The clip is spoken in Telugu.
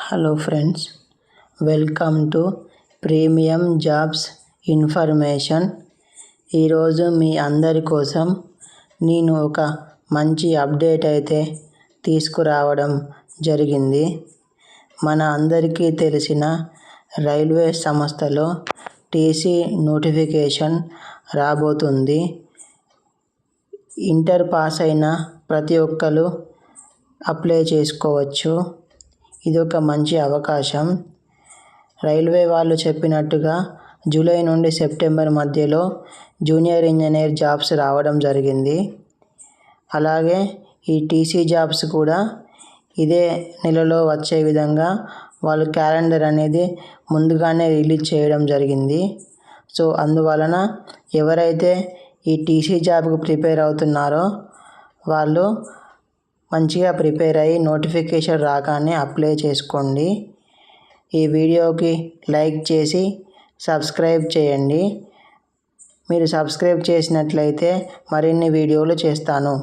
Hello friends, welcome to premium jobs information. ఈరోజు మీ అందరి కోసం నేను ఒక మంచి అప్డేట్ అయితే తీసుకురావడం జరిగింది. మన అందరికీ తెలిసిన రైల్వే సంస్థలో టీసీ నోటిఫికేషన్ రాబోతుంది. ఇంటర్ పాస్ అయిన ప్రతి ఒక్కరు అప్లై చేసుకోవచ్చు. ఇది ఒక మంచి అవకాశం. రైల్వే వాళ్ళు చెప్పినట్టుగా జూలై నుండి సెప్టెంబర్ మధ్యలో జూనియర్ ఇంజనీర్ జాబ్స్ రావడం జరిగింది. అలాగే ఈ టీసీ జాబ్స్ కూడా ఇదే నెలలో వచ్చే విధంగా వాళ్ళు క్యాలెండర్ అనేది ముందుగానే రిలీజ్ చేయడం జరిగింది. సో అందువలన ఎవరైతే ఈ టీసీ జాబ్కు ప్రిపేర్ అవుతున్నారో వాళ్ళు మంచిగా ప్రిపేర్ అయ్యి నోటిఫికేషన్ రాగానే అప్లై చేసుకోండి. ఈ వీడియోకి లైక్ చేసి సబ్స్క్రైబ్ చేయండి. మీరు సబ్స్క్రైబ్ చేసినట్లయితే మరిన్ని వీడియోలు చేస్తాను.